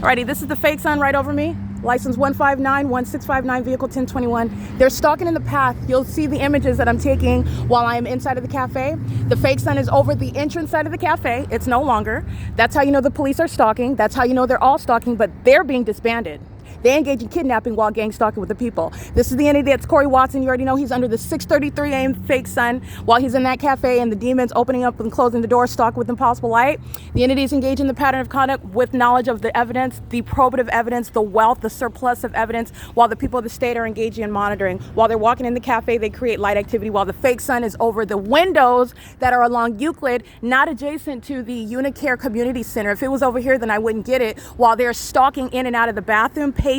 Alrighty, this is the fake son right over me. License 159-1659, vehicle 1021. They're stalking in the path. You'll see the images that I'm taking while I am inside of the cafe. The fake son is over the entrance side of the cafe. It's no longer. That's how you know the police are stalking. That's how you know they're all stalking, but they're being disbanded. They engage in kidnapping while gang stalking with the people. This is the entity that's Corey Watson. You already know he's under the 6:33 a.m. fake sun while he's in that cafe and the demons opening up and closing the door, stalking with impossible light. The entity is engaged in the pattern of conduct with knowledge of the evidence, the probative evidence, the wealth, the surplus of evidence, while the people of the state are engaging in monitoring. While they're walking in the cafe, they create light activity while the fake sun is over the windows that are along Euclid, not adjacent to the UNICARE Community Center. If it was over here, then I wouldn't get it. While they're stalking in and out of the bathroom, pacing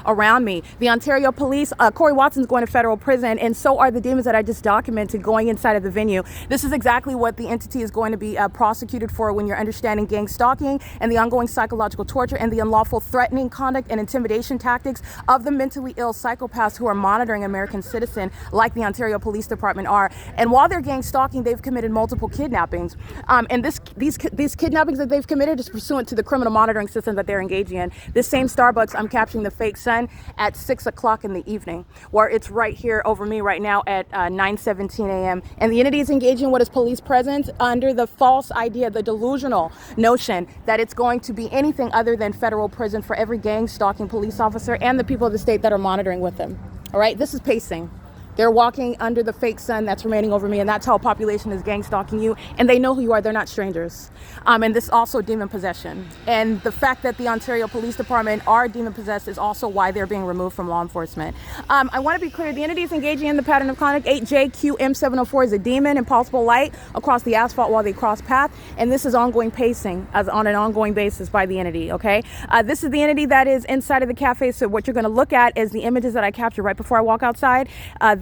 around me. The Ontario police, Corey Watson's going to federal prison, and so are the demons that I just documented going inside of the venue. This is exactly what the entity is going to be prosecuted for when you're understanding gang stalking and the ongoing psychological torture and the unlawful threatening conduct and intimidation tactics of the mentally ill psychopaths who are monitoring American citizens like the Ontario Police Department are. And while they're gang stalking, they've committed multiple kidnappings. And these kidnappings that they've committed is pursuant to the criminal monitoring system that they're engaging in. This same Starbucks, I'm capturing the fake sun at 6 o'clock in the evening, where it's right here over me right now at 9:17 a.m. And the entity is engaging what is police presence under the false idea, the delusional notion that it's going to be anything other than federal prison for every gang stalking police officer and the people of the state that are monitoring with them. All right, this is pacing. They're walking under the fake sun that's remaining over me, and that's how population is gang stalking you, and they know who you are. They're not strangers. And this is also demon possession. And the fact that the Ontario Police Department are demon possessed is also why they're being removed from law enforcement. I want to be clear, the entity is engaging in the pattern of conduct. 8JQM704 is a demon, impossible light across the asphalt while they cross path, and this is ongoing pacing as on an ongoing basis by the entity, okay? This is the entity that is inside of the cafe, so what you're going to look at is the images that I captured right before I walk outside.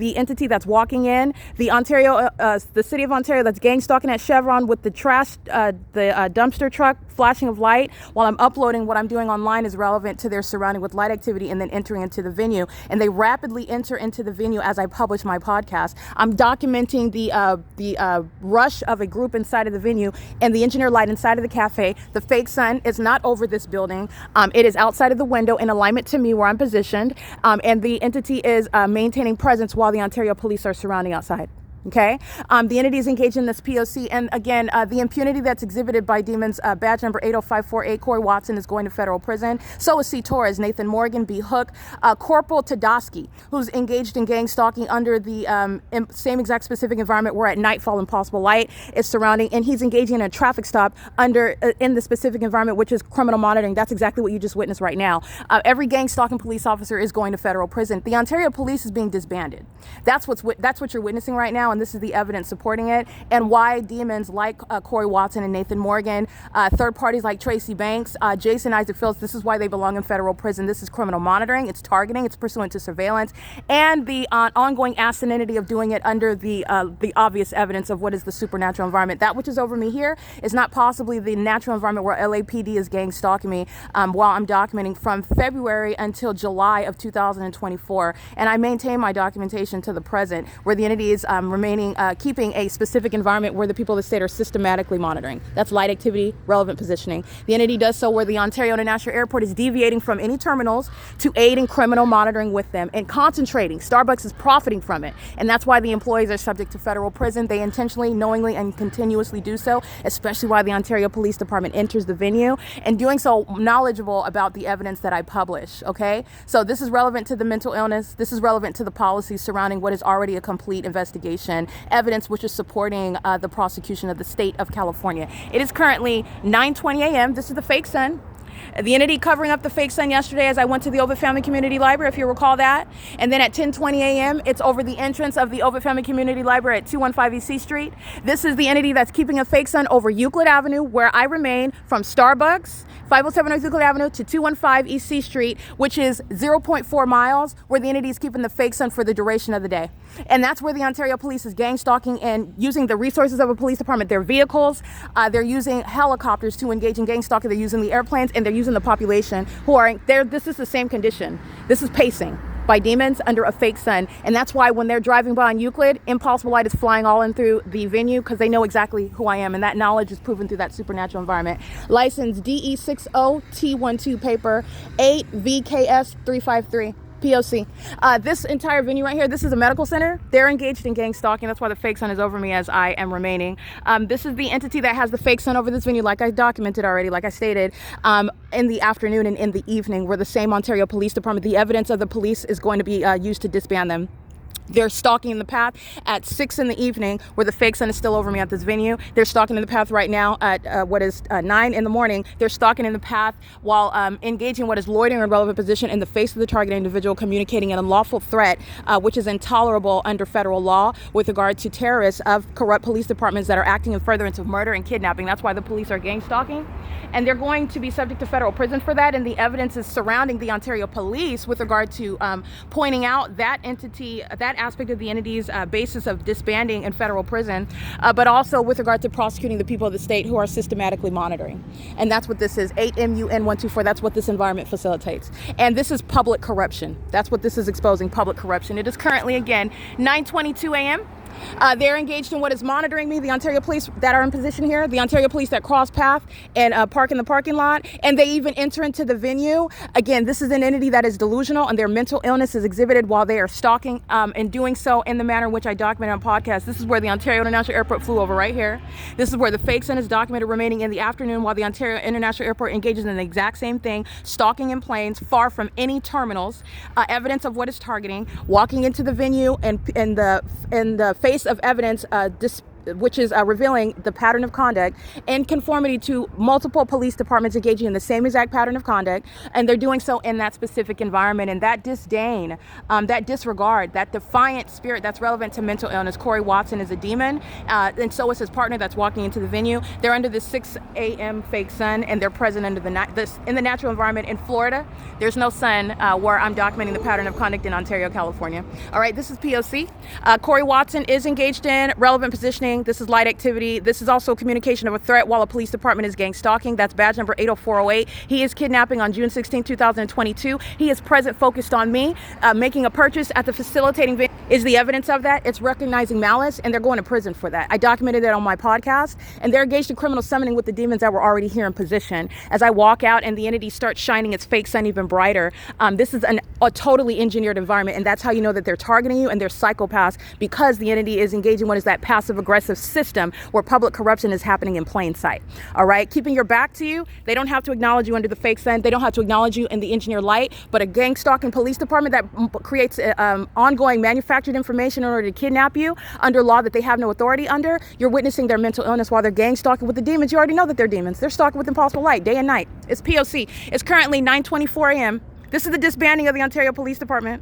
The entity that's walking in, the city of Ontario that's gang stalking at Chevron with the trash, dumpster truck flashing of light. While I'm uploading, what I'm doing online is relevant to their surrounding with light activity and then entering into the venue. And they rapidly enter into the venue as I publish my podcast. I'm documenting the rush of a group inside of the venue and the engineer light inside of the cafe. The fake sun is not over this building. It is outside of the window in alignment to me where I'm positioned. And the entity is maintaining presence while the Ontario police are surrounding outside. Okay, the entity is engaged in this P.O.C. and again, the impunity that's exhibited by demons, badge number 80548, Corey Watson is going to federal prison. So is C. Torres, Nathan Morgan, B. Hook, Corporal Tedosky, who's engaged in gang stalking under the same exact specific environment where at nightfall impossible light is surrounding, and he's engaging in a traffic stop under in the specific environment, which is criminal monitoring. That's exactly what you just witnessed right now. Every gang stalking police officer is going to federal prison. The Ontario police is being disbanded. That's what you're witnessing right now. And this is the evidence supporting it, and why demons like Corey Watson and Nathan Morgan, third parties like Tracy Banks, Jason Isaac Phillips, this is why they belong in federal prison. This is criminal monitoring, it's targeting, it's pursuant to surveillance, and the ongoing asininity of doing it under the obvious evidence of what is the supernatural environment. That which is over me here is not possibly the natural environment where LAPD is gang stalking me while I'm documenting from February until July of 2024. And I maintain my documentation to the present, where the entity is keeping a specific environment where the people of the state are systematically monitoring. That's light activity, relevant positioning. The entity does so where the Ontario International Airport is deviating from any terminals to aid in criminal monitoring with them and concentrating. Starbucks is profiting from it. And that's why the employees are subject to federal prison. They intentionally, knowingly, and continuously do so, especially while the Ontario Police Department enters the venue and doing so knowledgeable about the evidence that I publish, okay? So this is relevant to the mental illness. This is relevant to the policies surrounding what is already a complete investigation. Evidence which is supporting the prosecution of the state of California. It is currently 9:20 a.m. This is the fake sun. The entity covering up the fake sun yesterday as I went to the Ovid Family Community Library, if you recall that. And then at 10:20 a.m., it's over the entrance of the Ovid Family Community Library at 215 EC Street. This is the entity that's keeping a fake sun over Euclid Avenue, where I remain from Starbucks, 507 North Euclid Avenue to 215 EC Street, which is 0.4 miles, where the entity is keeping the fake sun for the duration of the day. And that's where the Ontario police is gang stalking and using the resources of a police department, their vehicles, they're using helicopters to engage in gang stalking, they're using the airplanes, and they're using the population who are there. This is the same condition. This is pacing by demons under a fake sun. And that's why when they're driving by on Euclid, impossible light is flying all in through the venue because they know exactly who I am. And that knowledge is proven through that supernatural environment. License DE60T12 paper 8VKS353. P.O.C. This entire venue right here, this is a medical center. They're engaged in gang stalking. That's why the fake sun is over me as I am remaining. This is the entity that has the fake sun over this venue, like I documented already, like I stated, in the afternoon and in the evening. We're the same Ontario Police Department. The evidence of the police is going to be used to disband them. They're stalking in the path at 6 in the evening where the fake sun is still over me at this venue. They're stalking in the path right now at 9 in the morning. They're stalking in the path while engaging what is loitering in relevant position in the face of the target individual, communicating an unlawful threat, which is intolerable under federal law with regard to terrorists of corrupt police departments that are acting in furtherance of murder and kidnapping. That's why the police are gang stalking. And they're going to be subject to federal prison for that. And the evidence is surrounding the Ontario Police with regard to pointing out that entity, that aspect of the entity's basis of disbanding in federal prison, but also with regard to prosecuting the people of the state who are systematically monitoring. And that's what this is, 8MUN124. That's what this environment facilitates. And this is public corruption. That's what this is exposing, public corruption. It is currently, again, 9:22 a.m. They're engaged in what is monitoring me, the Ontario Police that are in position here, the Ontario Police that cross path and park in the parking lot, and they even enter into the venue. Again, this is an entity that is delusional, and their mental illness is exhibited while they are stalking and doing so in the manner in which I documented on podcast. This is where the Ontario International Airport flew over right here. This is where the fake sun is documented remaining in the afternoon while the Ontario International Airport engages in the exact same thing, stalking in planes far from any terminals, evidence of what is targeting, walking into the venue and in the face of evidence which is revealing the pattern of conduct in conformity to multiple police departments engaging in the same exact pattern of conduct, and they're doing so in that specific environment. And that disdain, that disregard, that defiant spirit that's relevant to mental illness. Corey Watson is a demon, and so is his partner that's walking into the venue. They're under the 6 a.m. fake sun, and they're present under in the natural environment in Florida. There's no sun where I'm documenting the pattern of conduct in Ontario, California. All right, this is P.O.C. Corey Watson is engaged in relevant positioning. This is light activity. This is also communication of a threat while a police department is gang stalking. That's badge number 80408. He is kidnapping on June 16, 2022. He is present, focused on me, making a purchase at the facilitating venue. Is the evidence of that? It's recognizing malice, and they're going to prison for that. I documented that on my podcast, and they're engaged in criminal summoning with the demons that were already here in position. As I walk out and the entity starts shining its fake sun even brighter, this is a totally engineered environment, and that's how you know that they're targeting you and they're psychopaths, because the entity is engaging what is that passive aggressive system where public corruption is happening in plain sight. All right, keeping your back to you. They don't have to acknowledge you under the fake sun. They don't have to acknowledge you in the engineered light, but a gang stalking police department that creates ongoing manufactured information in order to kidnap you under law that they have no authority under. You're witnessing their mental illness while they're gang stalking with the demons. You already know that they're demons. They're stalking with impossible light day and night. It's P.O.C. It's currently 9:24 a.m. This is the disbanding of the Ontario Police Department.